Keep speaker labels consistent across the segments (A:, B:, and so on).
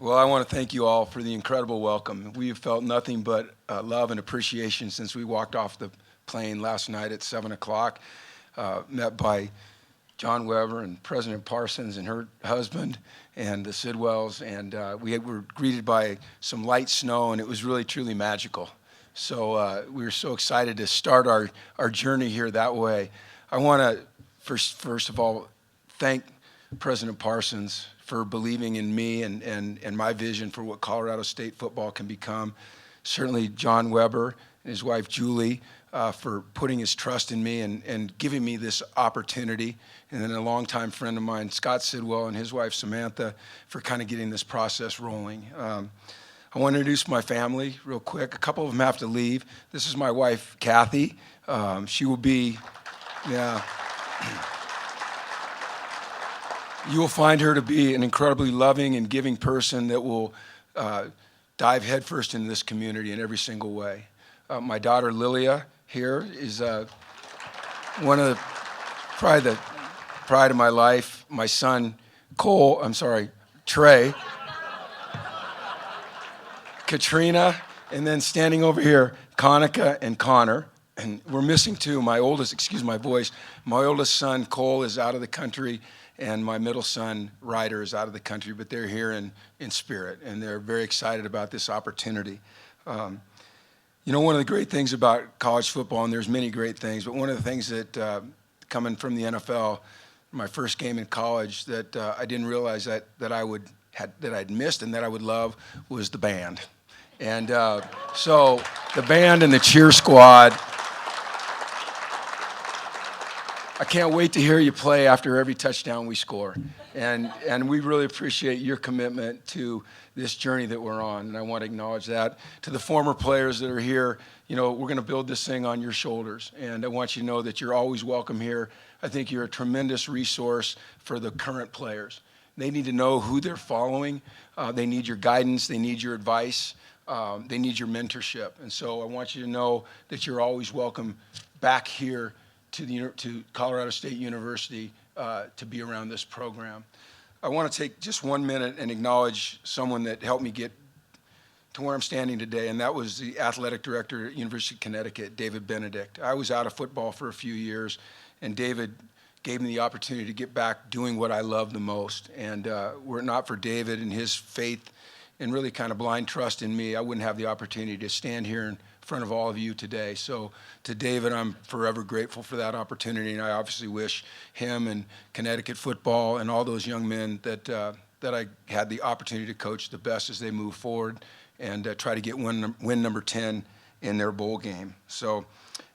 A: Well, I want to thank you all for the incredible welcome. We have felt nothing but love and appreciation since we walked off the plane last night at 7 o'clock, met by John Weber and President Parsons and her husband and the Sidwells, and we were greeted by some light snow, and it was really, truly magical. So we were so excited to start our journey here that way. I want to, first of all, thank President Parsons for believing in me and my vision for what Colorado State football can become. Certainly John Weber and his wife Julie for putting his trust in me and giving me this opportunity. And then a longtime friend of mine, Scott Sidwell, and his wife Samantha for kind of getting this process rolling. I want to introduce my family real quick. A couple of them have to leave. This is my wife, Kathy. She will be, yeah. You will find her to be an incredibly loving and giving person that will dive headfirst into this community in every single way. My daughter Lilia here is one of probably the pride of my life. My son Trey, Katrina, and then standing over here, Konica and Connor. And we're missing two. My oldest son, Cole, is out of the country, and my middle son, Ryder, is out of the country, but they're here in spirit, and they're very excited about this opportunity. One of the great things about college football, and there's many great things, but one of the things that coming from the NFL, my first game in college, that I didn't realize that I'd missed and that I would love was the band. And so the band and the cheer squad, I can't wait to hear you play after every touchdown we score. And we really appreciate your commitment to this journey that we're on, and I want to acknowledge that. To the former players that are here, we're going to build this thing on your shoulders, and I want you to know that you're always welcome here. I think you're a tremendous resource for the current players. They need to know who they're following. They need your guidance. They need your advice. They need your mentorship. And so I want you to know that you're always welcome back here to Colorado State University to be around this program. I want to take just 1 minute and acknowledge someone that helped me get to where I'm standing today, and that was the athletic director at University of Connecticut, David Benedict. I was out of football for a few years, and David gave me the opportunity to get back doing what I love the most. And were it not for David and his faith and really kind of blind trust in me, I wouldn't have the opportunity to stand here in front of all of you today. So to David, I'm forever grateful for that opportunity, and I obviously wish him and Connecticut football and all those young men that I had the opportunity to coach the best as they move forward and try to get win number 10 in their bowl game. So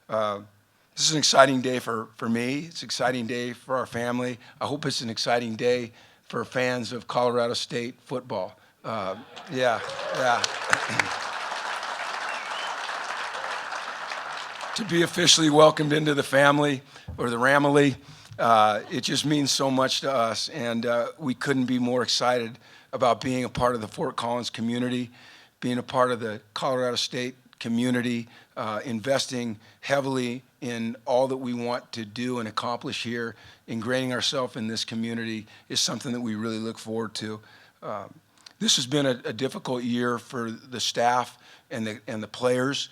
A: this is an exciting day for me. It's an exciting day for our family. I hope it's an exciting day for fans of Colorado State football. Yeah. To be officially welcomed into the family, or the Ramily, it just means so much to us, and we couldn't be more excited about being a part of the Fort Collins community, being a part of the Colorado State community, investing heavily in all that we want to do and accomplish here, ingraining ourselves in this community is something that we really look forward to. This has been a difficult year for the staff and the players.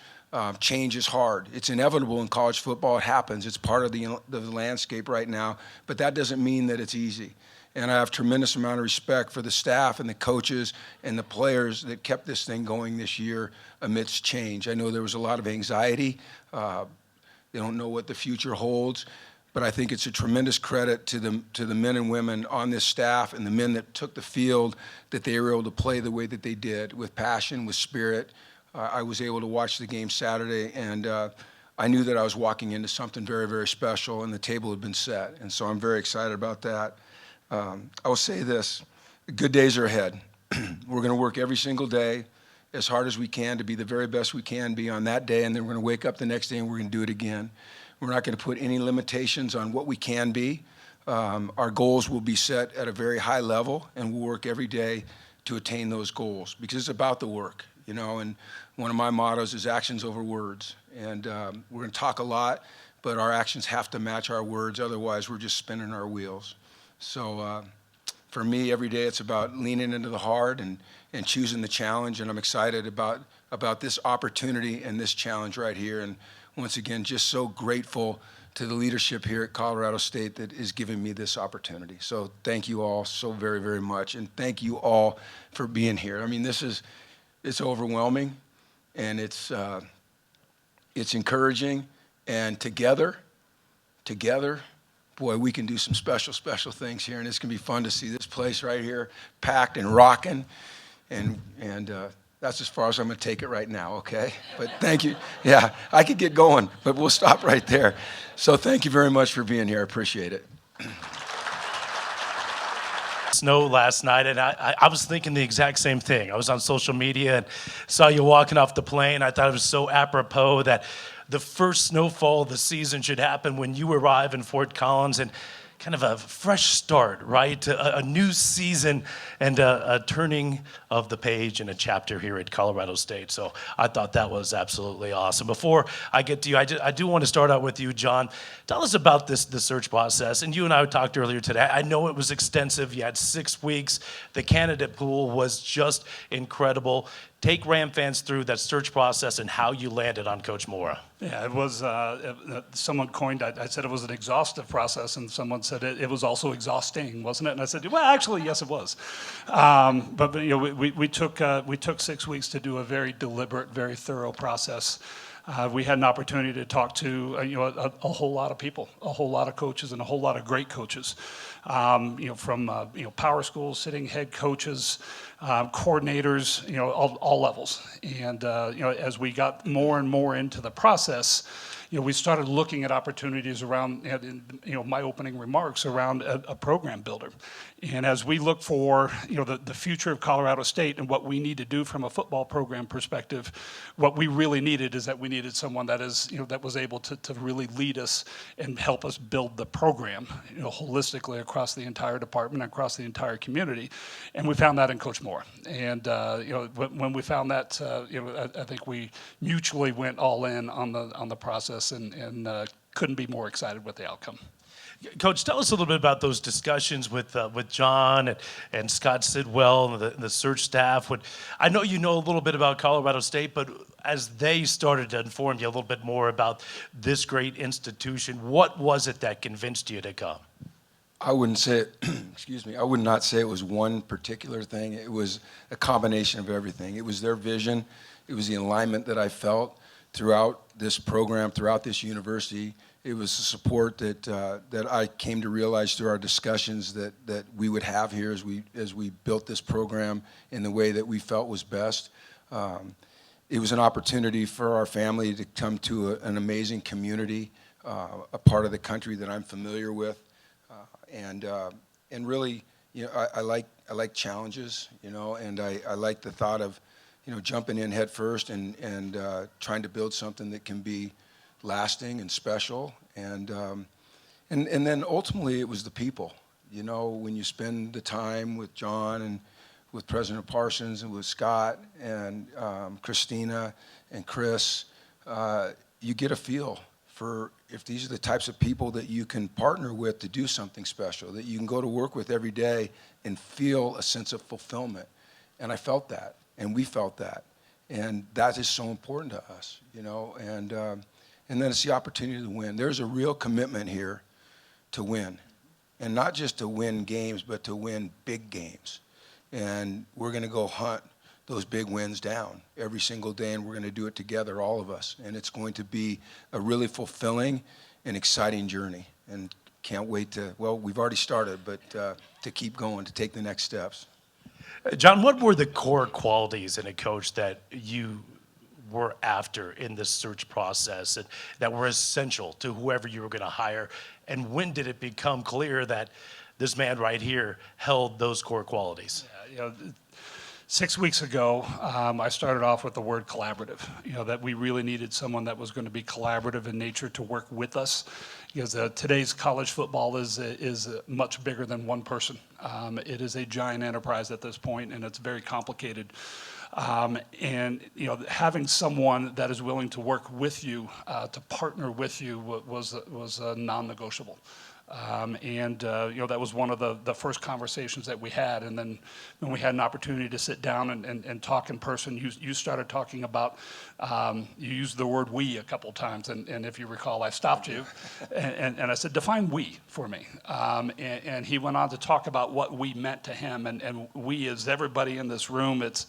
A: Change is hard. It's inevitable in college football. It happens. It's part of the landscape right now, but that doesn't mean that it's easy. And I have tremendous amount of respect for the staff and the coaches and the players that kept this thing going this year amidst change. I know there was a lot of anxiety. They don't know what the future holds, but I think it's a tremendous credit to the men and women on this staff and the men that took the field, that they were able to play the way that they did, with passion, with spirit. I was able to watch the game Saturday, and I knew that I was walking into something very, very special, and the table had been set. And so I'm very excited about that. I will say this, good days are ahead. We're going to work every single day as hard as we can to be the very best we can be on that day, and then we're going to wake up the next day and we're going to do it again. We're not going to put any limitations on what we can be. Our goals will be set at a very high level, and we'll work every day to attain those goals, because it's about the work, and one of my mottos is actions over words. And we're going to talk a lot, but our actions have to match our words. Otherwise, we're just spinning our wheels. So for me, every day it's about leaning into the hard and choosing the challenge. And I'm excited about this opportunity and this challenge right here. And once again, just so grateful to the leadership here at Colorado State that is giving me this opportunity. So thank you all so very, very much. And thank you all for being here. I mean, it's overwhelming, and it's encouraging. And together, boy, we can do some special things here. And it's going to be fun to see this place right here packed and rocking. And that's as far as I'm going to take it right now, okay? But thank you. Yeah, I could get going, but we'll stop right there. So thank you very much for being here. I appreciate it.
B: Snow last night, and I was thinking the exact same thing. I was on social media and saw you walking off the plane. I thought it was so apropos that the first snowfall of the season should happen when you arrive in Fort Collins, and kind of a fresh start, right? A new season and a turning of the page in a chapter here at Colorado State. So I thought that was absolutely awesome. Before I get to you, I do want to start out with you, John. Tell us about the search process. And you and I talked earlier today. I know it was extensive. You had 6 weeks. The candidate pool was just incredible. Take Ram fans through that search process and how you landed on Coach Mora.
C: Yeah, it was, someone coined, I said it was an exhaustive process, and someone said it was also exhausting, wasn't it? And I said, well, actually, yes, it was. But you know, we took 6 weeks to do a very deliberate, very thorough process. We had an opportunity to talk to a whole lot of people, a whole lot of coaches, and a whole lot of great coaches. From power schools, sitting head coaches, coordinators, all levels. And as we got more and more into the process, we started looking at opportunities around, my opening remarks around a program builder. And as we look for, the future of Colorado State and what we need to do from a football program perspective, what we really needed is that we needed someone that is, that was able to really lead us and help us build the program, holistically across the entire department, across the entire community. And we found that in Coach Mora. And, when we found that, I think we mutually went all in on the process and couldn't be more excited with the outcome.
B: Coach, tell us a little bit about those discussions with John and Scott Sidwell and the search staff. I know you know a little bit about Colorado State, but as they started to inform you a little bit more about this great institution, what was it that convinced you to come?
A: I wouldn't say it, excuse me, I would not say it was one particular thing. It was a combination of everything. It was their vision. It was the alignment that I felt throughout this program, throughout this university. It was the support that I came to realize through our discussions that we would have here as we built this program in the way that we felt was best. It was an opportunity for our family to come to an amazing community, a part of the country that I'm familiar with, and really, I like challenges, and I like the thought of, jumping in head first and trying to build something that can be lasting and special, and then ultimately it was the people. When you spend the time with John and with President Parsons and with Scott and Christina and Chris, you get a feel for if these are the types of people that you can partner with to do something special, that you can go to work with every day and feel a sense of fulfillment. And I felt that, and we felt that, and that is so important to us, and then it's the opportunity to win. There's a real commitment here to win, and not just to win games, but to win big games. And we're going to go hunt those big wins down every single day, and we're going to do it together, all of us. And it's going to be a really fulfilling and exciting journey. And can't wait we've already started, but to keep going, to take the next steps.
B: John, what were the core qualities in a coach that you were after in this search process and that were essential to whoever you were going to hire? And when did it become clear that this man right here held those core qualities?
C: Yeah, 6 weeks ago, I started off with the word collaborative, that we really needed someone that was going to be collaborative in nature to work with us, because today's college football is much bigger than one person. It is a giant enterprise at this point, and it's very complicated. And having someone that is willing to work with you, to partner with you, was non-negotiable. That was one of the first conversations that we had. And then when we had an opportunity to sit down and talk in person, you started talking about, you used the word we a couple times. And if you recall, I stopped you and I said, define we for me. And he went on to talk about what we meant to him. And we is everybody in this room. It's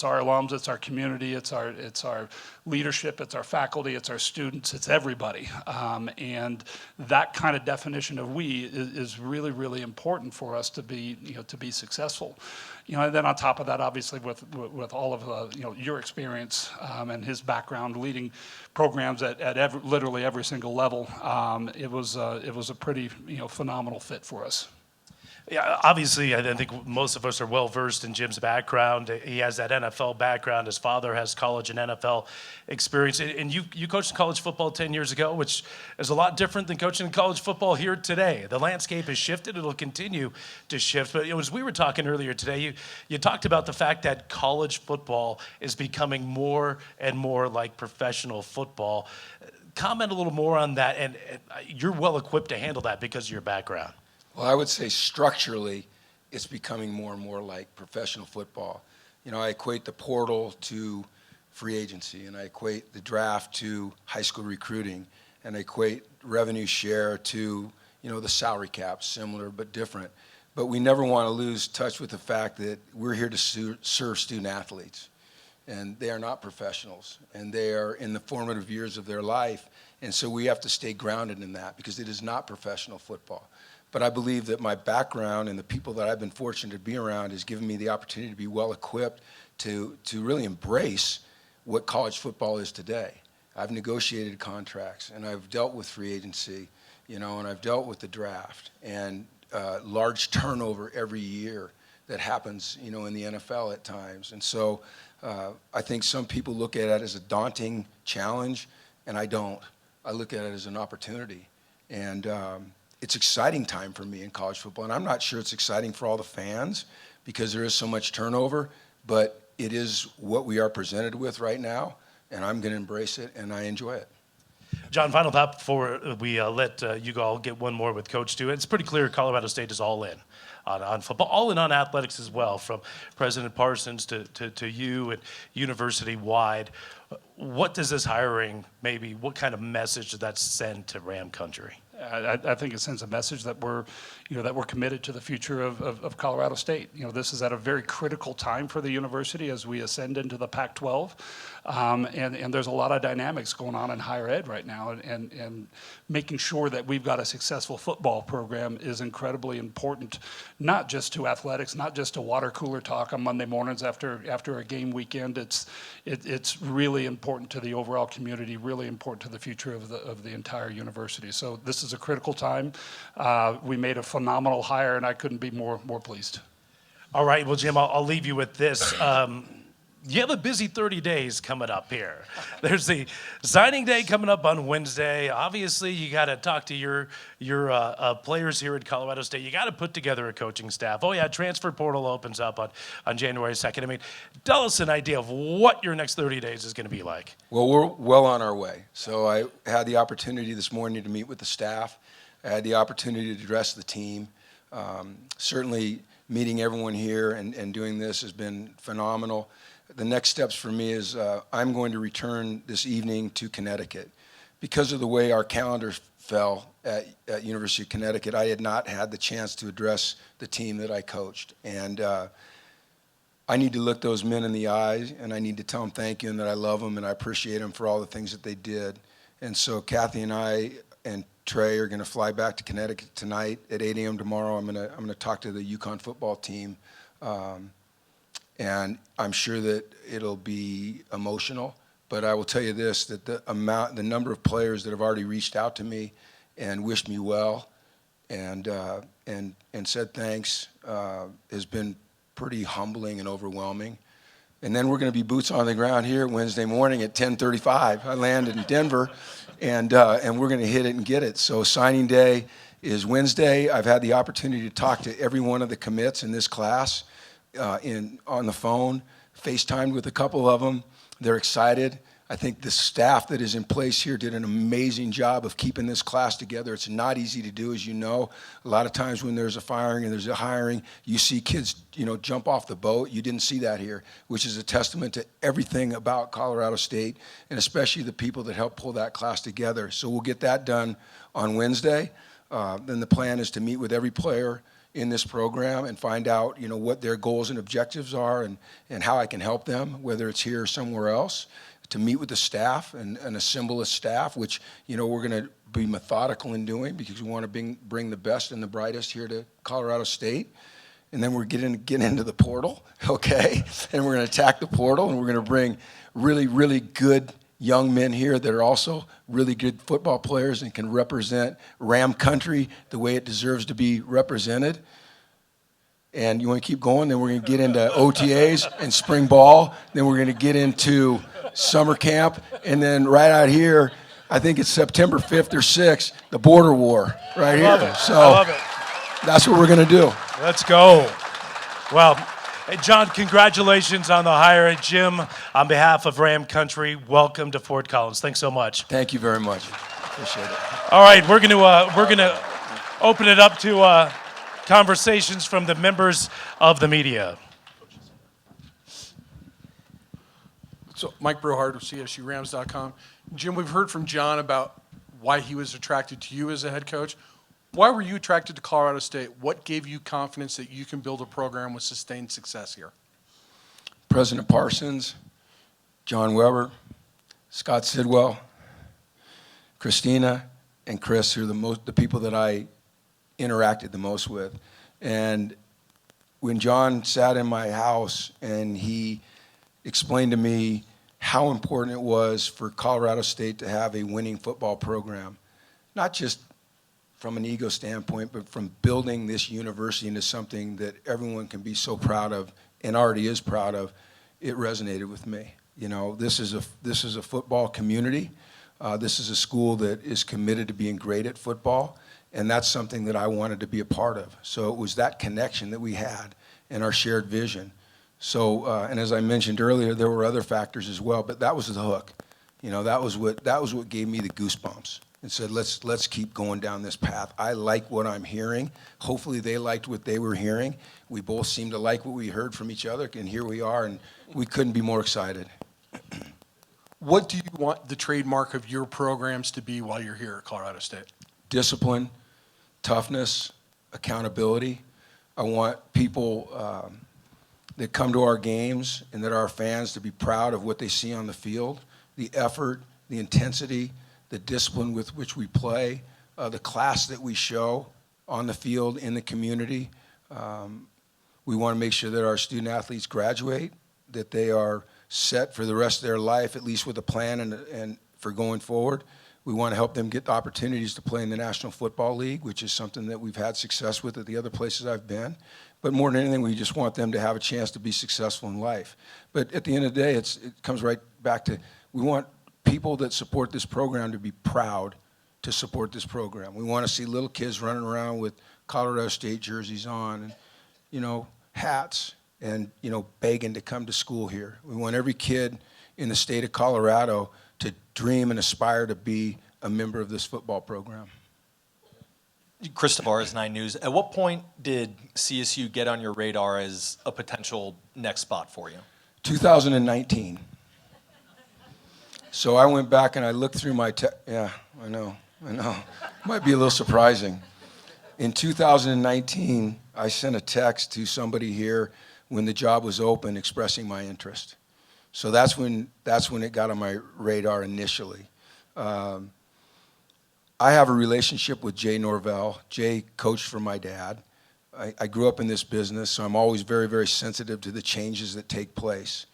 C: our alums, it's our community, it's our leadership, it's our faculty, it's our students, it's everybody. And that kind of definition of we is really, really important for us to be successful. And then on top of that, obviously with all of your experience and his background leading programs at literally every single level, it was a pretty phenomenal fit for us.
B: Yeah, obviously, I think most of us are well versed in Jim's background. He has that NFL background. His father has college and NFL experience. And you coached college football 10 years ago, which is a lot different than coaching college football here today. The landscape has shifted. It'll continue to shift. But as we were talking earlier today, you talked about the fact that college football is becoming more and more like professional football. Comment a little more on that. And you're well equipped to handle that because of your background.
A: Well, I would say structurally, it's becoming more and more like professional football. I equate the portal to free agency, and I equate the draft to high school recruiting, and I equate revenue share to, the salary cap, similar but different. But we never want to lose touch with the fact that we're here to serve student athletes, and they are not professionals, and they are in the formative years of their life, and so we have to stay grounded in that because it is not professional football. But I believe that my background and the people that I've been fortunate to be around has given me the opportunity to be well equipped to really embrace what college football is today. I've negotiated contracts and I've dealt with free agency, and I've dealt with the draft and large turnover every year that happens, in the NFL at times. And so I think some people look at it as a daunting challenge, and I don't. I look at it as an opportunity. And it's exciting time for me in college football, and I'm not sure it's exciting for all the fans because there is so much turnover, but it is what we are presented with right now, and I'm going to embrace it, and I enjoy it.
B: John, final thought before we let you all get one more with Coach Stu. It's pretty clear Colorado State is all in on football, all in on athletics as well, from President Parsons to you and university-wide. What does this hiring what kind of message does that send to Ram Country?
C: I think it sends a message that we're committed to the future of Colorado State. This is at a very critical time for the university as we ascend into the Pac-12, and there's a lot of dynamics going on in higher ed right now, and making sure that we've got a successful football program is incredibly important, not just to athletics, not just to water cooler talk on Monday mornings after a game weekend. It's really important to the overall community, really important to the future of the entire university. So this is a critical time. We made a phenomenal hire, and I couldn't be more pleased.
B: All right, well, Jim, I'll leave you with this. You have a busy 30 days coming up here. There's the signing day coming up on Wednesday. Obviously, you got to talk to your players here at Colorado State. You got to put together a coaching staff. Oh, yeah, transfer portal opens up on January 2nd. I mean, tell us an idea of what your next 30 days is going to be like.
A: Well, we're well on our way. So I had the opportunity this morning to meet with the staff. I had the opportunity to address the team. Certainly, meeting everyone here and doing this has been phenomenal. The next steps for me is I'm going to return this evening to Connecticut. Because of the way our calendar fell at University of Connecticut, I had not had the chance to address the team that I coached. And I need to look those men in the eyes, and I need to tell them thank you and that I love them and I appreciate them for all the things that they did. And so Kathy and I and Trey are going to fly back to Connecticut tonight at 8 a.m. tomorrow. I'm going to talk to the UConn football team. And I'm sure that it'll be emotional, but I will tell you this, that the number of players that have already reached out to me and wished me well and said thanks has been pretty humbling and overwhelming. And then we're going to be boots on the ground here Wednesday morning at 10:35. I land in Denver, and we're going to hit it and get it. So signing day is Wednesday. I've had the opportunity to talk to every one of the commits in this class. On the phone, FaceTimed with a couple of them. They're excited. I think the staff that is in place here did an amazing job of keeping this class together. It's not easy to do, as you know. A lot of times when there's a firing and there's a hiring, you see kids, jump off the boat. You didn't see that here, which is a testament to everything about Colorado State, and especially the people that helped pull that class together. So we'll get that done on Wednesday. Then the plan is to meet with every player in this program and find out, what their goals and objectives are and how I can help them, whether it's here or somewhere else, to meet with the staff and assemble a staff, which, we're going to be methodical in doing because we want to bring the best and the brightest here to Colorado State. And then we're getting into the portal, okay? And we're going to attack the portal, and we're going to bring really, really good young men here that are also really good football players and can represent Ram country the way it deserves to be represented. And you want to keep going, then we're going to get into OTAs and spring ball. Then we're going to get into summer camp. And then right out here, I think it's September 5th or 6th, the border war right here.
B: I love it.
A: That's what we're going to do.
B: Let's go. Well, hey, John, congratulations on the hire. And Jim, on behalf of Ram Country, welcome to Fort Collins. Thanks so much.
A: Thank you very much. Appreciate it.
B: All right, we're gonna open it up to conversations from the members of the media.
D: So Mike Brohard of CSURams.com. Jim, we've heard from John about why he was attracted to you as a head coach. Why were you attracted to Colorado State? What gave you confidence that you can build a program with sustained success here?
A: President Parsons, John Weber, Scott Sidwell, Christina, and Chris are the people that I interacted the most with. And when John sat in my house and he explained to me how important it was for Colorado State to have a winning football program, not just from an ego standpoint, but from building this university into something that everyone can be so proud of and already is proud of, it resonated with me. This is a football community. This is a school that is committed to being great at football, and that's something that I wanted to be a part of. So it was that connection that we had and our shared vision. So, and as I mentioned earlier, there were other factors as well, but that was the hook. That was what gave me the goosebumps and said, let's keep going down this path. I like what I'm hearing. Hopefully they liked what they were hearing. We both seemed to like what we heard from each other, and here we are, and we couldn't be more excited.
D: What do you want the trademark of your programs to be while you're here at Colorado State?
A: Discipline, toughness, accountability. I want people that come to our games and that are our fans to be proud of what they see on the field, the effort, the intensity, the discipline with which we play, the class that we show on the field in the community. We want to make sure that our student athletes graduate, that they are set for the rest of their life, at least with a plan and for going forward. We want to help them get the opportunities to play in the National Football League, which is something that we've had success with at the other places I've been. But more than anything, we just want them to have a chance to be successful in life. But at the end of the day, it comes right back to we want people that support this program to be proud to support this program. We want to see little kids running around with Colorado State jerseys on and, hats and, begging to come to school here. We want every kid in the state of Colorado to dream and aspire to be a member of this football program.
E: Chris Tavares, 9 News. At what point did CSU get on your radar as a potential next spot for you?
A: 2019. So I went back and I looked through my yeah, I know. Might be a little surprising. In 2019, I sent a text to somebody here when the job was open expressing my interest. So that's when it got on my radar initially. I have a relationship with Jay Norvell. Jay coached for my dad. I grew up in this business, so I'm always very, very sensitive to the changes that take place.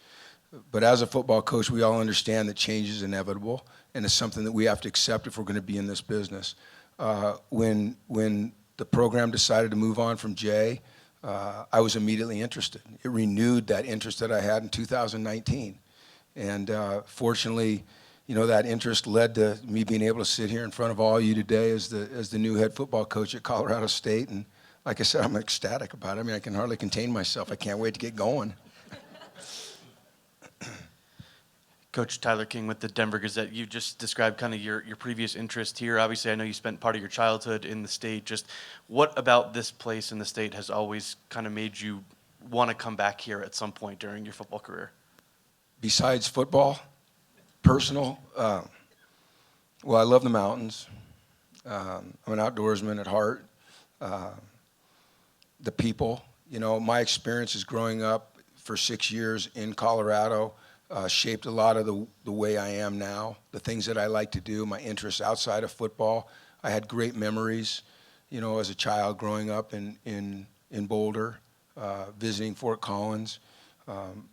A: But as a football coach, we all understand that change is inevitable, and it's something that we have to accept if we're going to be in this business. When the program decided to move on from Jay, I was immediately interested. It renewed that interest that I had in 2019. And fortunately, that interest led to me being able to sit here in front of all of you today as the new head football coach at Colorado State. And like I said, I'm ecstatic about it. I mean, I can hardly contain myself. I can't wait to get going.
F: Coach Tyler King with the Denver Gazette. You just described kind of your previous interest here. Obviously, I know you spent part of your childhood in the state. Just what about this place in the state has always kind of made you want to come back here at some point during your football career?
A: Besides football, personal, well, I love the mountains. I'm an outdoorsman at heart. The people, my experiences growing up for 6 years in Colorado shaped a lot of the way I am now, the things that I like to do, my interests outside of football. I had great memories, as a child growing up in Boulder, visiting Fort Collins.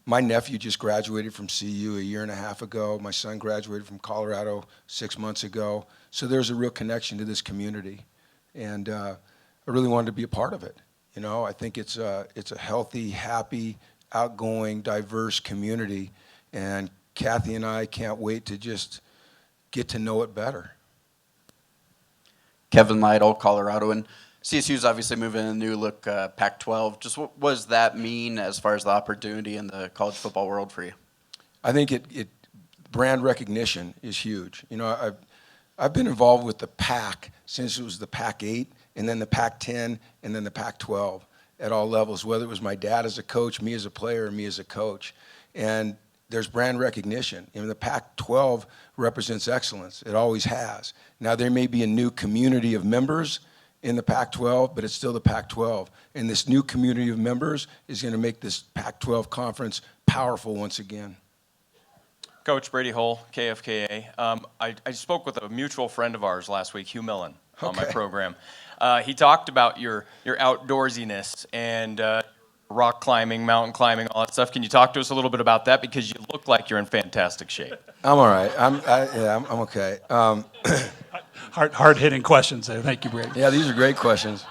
A: My nephew just graduated from CU a year and a half ago. My son graduated from Colorado 6 months ago. So there's a real connection to this community. And I really wanted to be a part of it. I think it's a healthy, happy, outgoing, diverse community. And Kathy and I can't wait to just get to know it better.
G: Kevin Lytle, Colorado, and CSU's obviously moving in a new look Pac-12. Just what does that mean as far as the opportunity in the college football world for you?
A: I think it brand recognition is huge. I've been involved with the Pac since it was the Pac-8, and then the Pac-10, and then the Pac-12 at all levels, whether it was my dad as a coach, me as a player, or me as a coach. And there's brand recognition. The Pac-12 represents excellence. It always has. Now, there may be a new community of members in the Pac-12, but it's still the Pac-12. And this new community of members is going to make this Pac-12 conference powerful once again.
H: Coach Brady Hull, KFKA. I spoke with a mutual friend of ours last week, Hugh Millen, on my program. He talked about your outdoorsiness and rock climbing, mountain climbing, all that stuff. Can you talk to us a little bit about that? Because you look like you're in fantastic shape.
A: I'm all right. I'm okay.
C: Hard-hitting questions there. Thank you, Brady.
A: Yeah, these are great questions.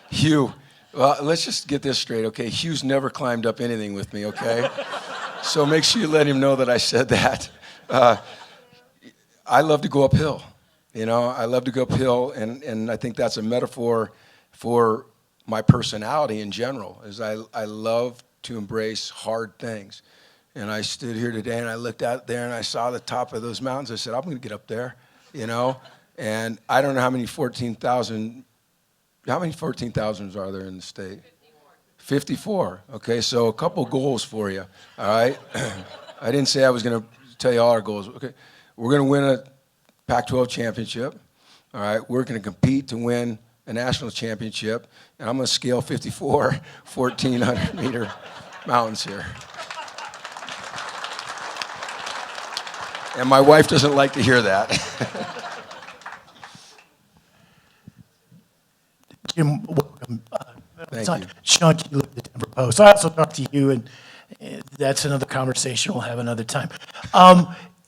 A: Hugh, well, let's just get this straight, okay? Hugh's never climbed up anything with me, okay? So make sure you let him know that I said that. I love to go uphill. I love to go uphill, and I think that's a metaphor for my personality in general, is I love to embrace hard things. And I stood here today, and I looked out there, and I saw the top of those mountains. I said, I'm going to get up there, And I don't know how many 14,000s are there in the state? 54. Okay, so a couple goals for you, all right? I didn't say I was going to tell you all our goals. Okay, we're going to win a Pac-12 championship, all right? We're going to compete to win a national championship, and I'm going to scale 54 1,400-meter mountains here. And my wife doesn't like to hear that.
B: Jim, welcome.
A: Thank you.
B: Sean Keeler of the Denver Post. I also talked to you, and that's another conversation we'll have another time.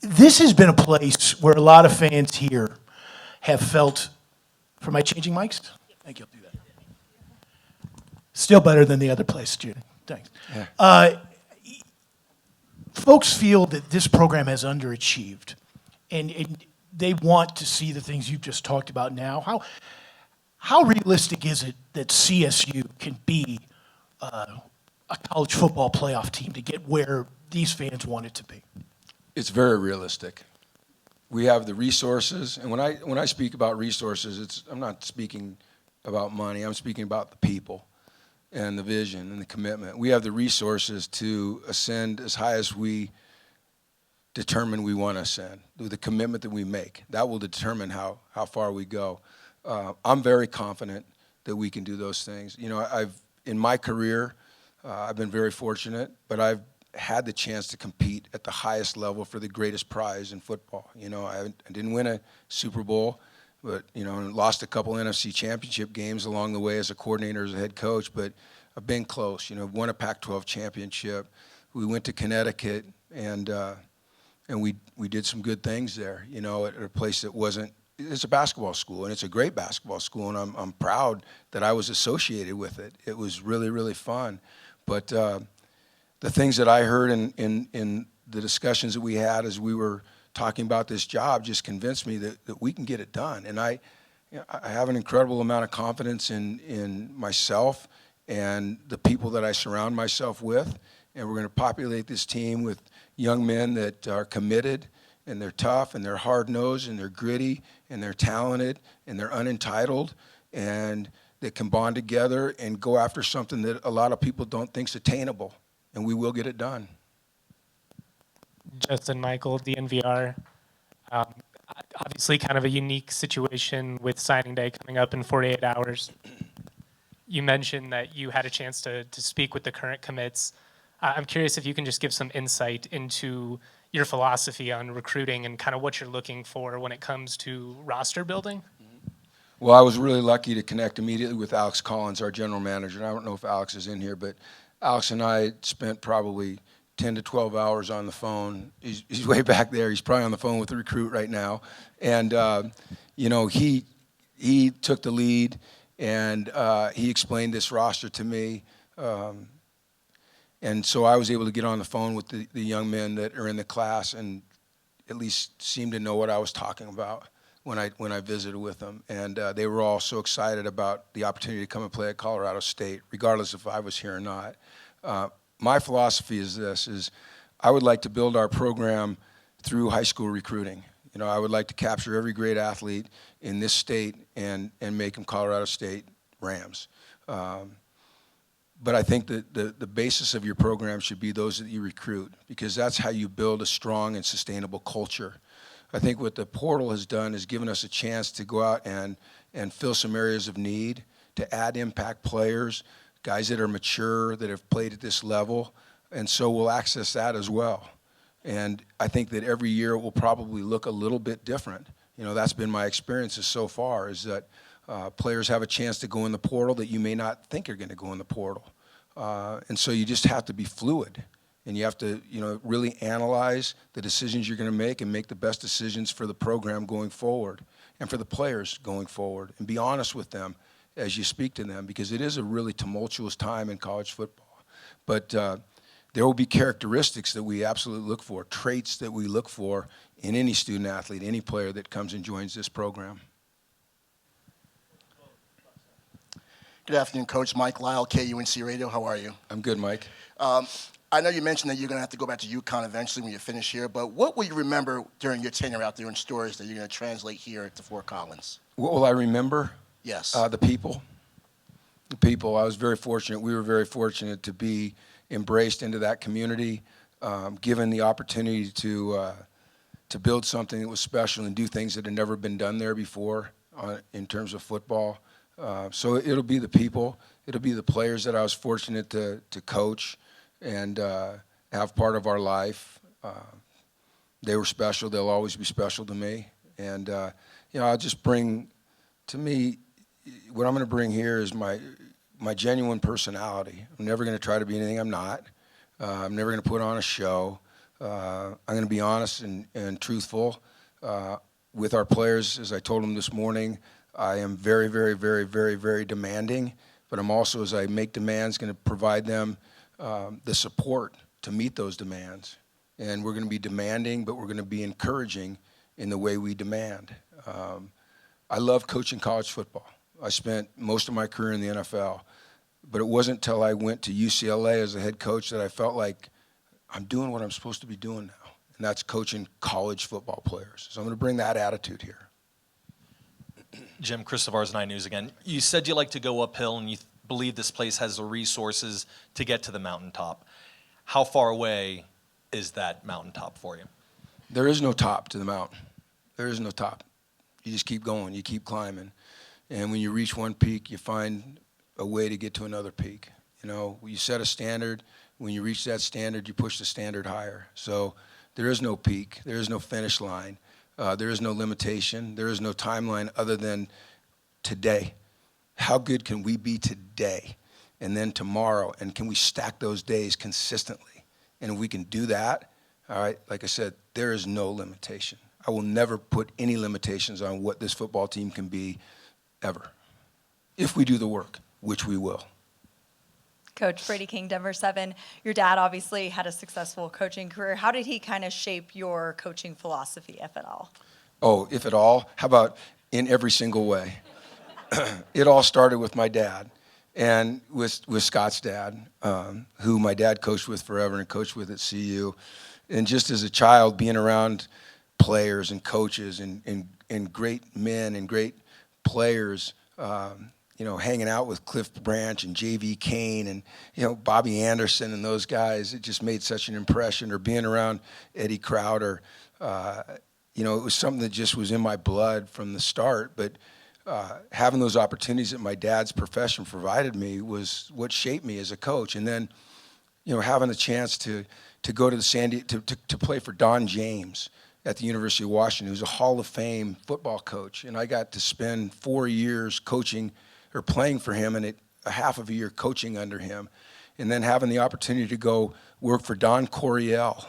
B: This has been a place where a lot of fans here have felt, for my changing mics? Thank you, I'll do that. Still better than the other place, Judy. Thanks.
A: Yeah.
B: Folks feel that this program has underachieved, and they want to see the things you've just talked about now. How realistic is it that CSU can be a college football playoff team to get where these fans want it to be?
A: It's very realistic. We have the resources, and when I speak about resources, I'm not speaking about money. I'm speaking about the people and the vision and the commitment. We have the resources to ascend as high as we determine we want to ascend. The commitment that we make, that will determine how far we go. I'm very confident that we can do those things. In my career, I've been very fortunate, but I've had the chance to compete at the highest level for the greatest prize in football. I didn't win a Super Bowl, but lost a couple NFC championship games along the way as a coordinator, as a head coach. But I've been close. Won a Pac-12 championship. We went to Connecticut, and we did some good things there. At a place that wasn't. It's a basketball school, and it's a great basketball school, and I'm proud that I was associated with it. It was really, really fun. But the things that I heard in the discussions that we had as we were talking about this job just convinced me that we can get it done. And I have an incredible amount of confidence in myself and the people that I surround myself with. and we're going to populate this team with young men that are committed, and they're tough, and they're hard-nosed, and they're gritty, and they're talented, and they're unentitled, and that can bond together and go after something that a lot of people don't think is attainable, and we will get it done.
I: Justin Michael, DNVR. Um, Obviously, kind of a unique situation with signing day coming up in 48 hours. You mentioned that you had a chance to speak with the current commits. I'm curious if you can just give some insight into your philosophy on recruiting and kind of what you're looking for when it comes to roster building.
A: Well, I was really lucky to connect immediately with Alex Collins, our general manager. And I don't know if Alex is in here, but Alex and I spent probably 10 to 12 hours on the phone. He's way back there. He's probably on the phone with the recruit right now. And, he took the lead, and he explained this roster to me. And so I was able to get on the phone with the young men that are in the class and at least seem to know what I was talking about when I visited with them. And they were all so excited about the opportunity to come and play at Colorado State, regardless if I was here or not. My philosophy is this, I would like to build our program through high school recruiting. I would like to capture every great athlete in this state and make them Colorado State Rams. But I think that the basis of your program should be those that you recruit, because that's how you build a strong and sustainable culture. I think what the portal has done is given us a chance to go out and fill some areas of need, to add impact players, guys that are mature, that have played at this level, and so we'll access that as well. And I think that every year it will probably look a little bit different. That's been my experiences so far, is that players have a chance to go in the portal that you may not think are going to go in the portal. And so you just have to be fluid, and you have to really analyze the decisions you're going to make and make the best decisions for the program going forward and for the players going forward, and be honest with them as you speak to them, because it is a really tumultuous time in college football. But there will be characteristics that we absolutely look for, traits that we look for in any student athlete, any player that comes and joins this program.
J: Good afternoon, Coach. Mike Lyle, KUNC Radio. How are you?
A: I'm good, Mike.
J: I know you mentioned that you're going to have to go back to UConn eventually when you finish here, but what will you remember during your tenure out there in stories that you're going to translate here to Fort Collins?
A: What will I remember?
J: Yes.
A: The people. The people. I was very fortunate. We were very fortunate to be embraced into that community, given the opportunity to build something that was special and do things that had never been done there before in terms of football. So it'll be the people. It'll be the players that I was fortunate to coach and have part of our life. They were special. They'll always be special to me. And, I'll just bring, to me, what I'm going to bring here is my genuine personality. I'm never going to try to be anything I'm not. I'm never going to put on a show. I'm going to be honest and truthful with our players. As I told them this morning, I am very, very, very, very, very demanding, but I'm also, as I make demands, going to provide them the support to meet those demands. And we're going to be demanding, but we're going to be encouraging in the way we demand. I love coaching college football. I spent most of my career in the NFL, but it wasn't until I went to UCLA as a head coach that I felt like I'm doing what I'm supposed to be doing now, and that's coaching college football players. So I'm going to bring that attitude here.
E: Jim, Chris Tavares, 9 News again. You said you like to go uphill and you believe this place has the resources to get to the mountaintop. How far away is that mountaintop for you?
A: There is no top to the mountain. There is no top. You just keep going. You keep climbing. And when you reach one peak, you find a way to get to another peak. You set a standard. When you reach that standard, you push the standard higher. So there is no peak. There is no finish line. There is no limitation. There is no timeline other than today. How good can we be today and then tomorrow? And can we stack those days consistently? And if we can do that, all right, like I said, there is no limitation. I will never put any limitations on what this football team can be ever, if we do the work, which we will.
K: Coach Brady King, Denver 7. Your dad obviously had a successful coaching career. How did he kind of shape your coaching philosophy, if at all?
A: Oh, if at all? How about in every single way? It all started with my dad. and with Scott's dad, who my dad coached with forever and coached with at CU. And just as a child, being around players and coaches and great men and great players, hanging out with Cliff Branch and J.V. Kane and, Bobby Anderson and those guys, it just made such an impression. Or being around Eddie Crowder, it was something that just was in my blood from the start. But having those opportunities that my dad's profession provided me was what shaped me as a coach. And then, having a chance to go to the to play for Don James at the University of Washington, who's a Hall of Fame football coach. And I got to spend 4 years coaching or playing for him and a half of a year coaching under him. And then having the opportunity to go work for Don Coryell,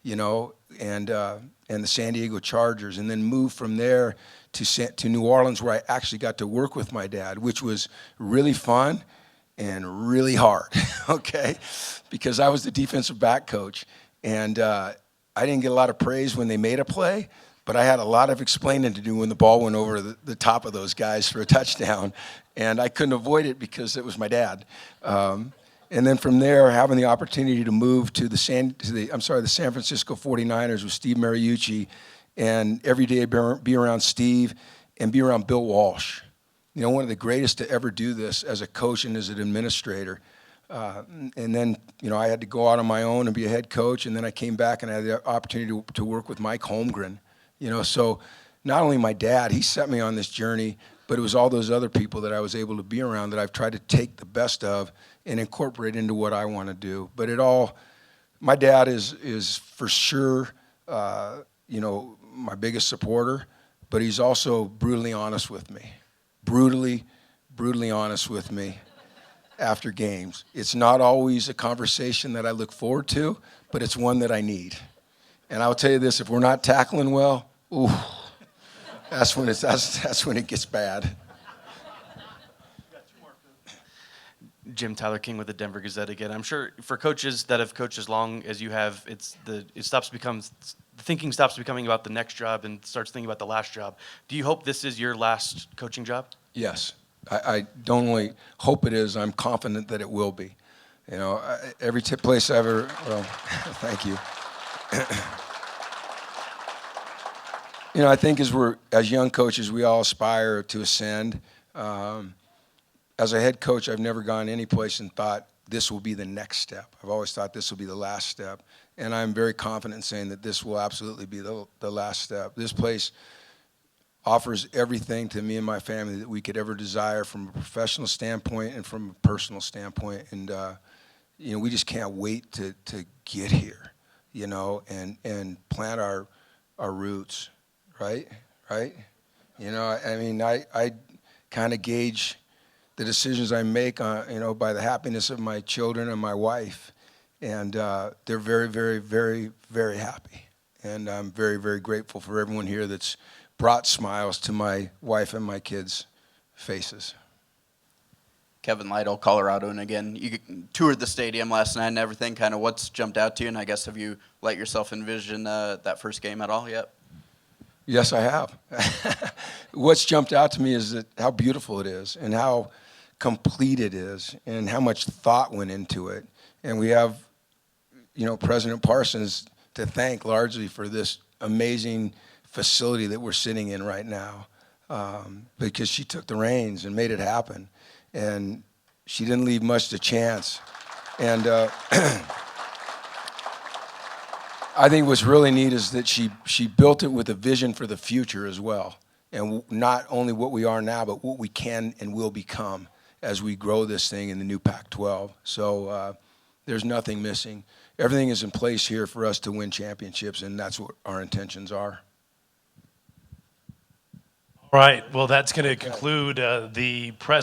A: and the San Diego Chargers, and then move from there to New Orleans, where I actually got to work with my dad, which was really fun and really hard, okay? Because I was the defensive back coach, and I didn't get a lot of praise when they made a play, but I had a lot of explaining to do when the ball went over the top of those guys for a touchdown, and I couldn't avoid it because it was my dad. And then from there, having the opportunity to move to the San Francisco 49ers with Steve Mariucci, and every day be around Steve and be around Bill Walsh. One of the greatest to ever do this as a coach and as an administrator. And then, I had to go out on my own and be a head coach, and then I came back and I had the opportunity to work with Mike Holmgren. So not only my dad, he set me on this journey, but it was all those other people that I was able to be around that I've tried to take the best of and incorporate into what I want to do. But my dad is for sure, my biggest supporter, but he's also brutally honest with me. Brutally honest with me after games. It's not always a conversation that I look forward to, but it's one that I need. And I'll tell you this, if we're not tackling well, ooh, that's when it gets bad.
F: Jim, Tyler King with the Denver Gazette again. I'm sure for coaches that have coached as long as you have, the thinking stops becoming about the next job and starts thinking about the last job. Do you hope this is your last coaching job?
A: Yes. I don't only hope it is, I'm confident that it will be. Every place I ever, thank you. I think as young coaches, we all aspire to ascend. As a head coach, I've never gone any place and thought this will be the next step. I've always thought this will be the last step. And I'm very confident in saying that this will absolutely be the last step. This place offers everything to me and my family that we could ever desire from a professional standpoint and from a personal standpoint. And, we just can't wait to get here, and plant our roots, right? Right? I kind of gauge the decisions I make, by the happiness of my children and my wife. And they're very, very, very, very happy. And I'm very, very grateful for everyone here that's brought smiles to my wife and my kids' faces.
G: Kevin Lytle, Colorado, and again, you toured the stadium last night and everything. Kind of what's jumped out to you, and I guess have you let yourself envision that first game at all yet?
A: Yes, I have. What's jumped out to me is how beautiful it is and how complete it is and how much thought went into it. And we have, President Parsons to thank largely for this amazing facility that we're sitting in right now, because she took the reins and made it happen. And she didn't leave much to chance. And I think what's really neat is that she built it with a vision for the future as well. And not only what we are now, but what we can and will become as we grow this thing in the new Pac-12. So there's nothing missing. Everything is in place here for us to win championships, and that's what our intentions are.
B: All right. Well, that's going to conclude the press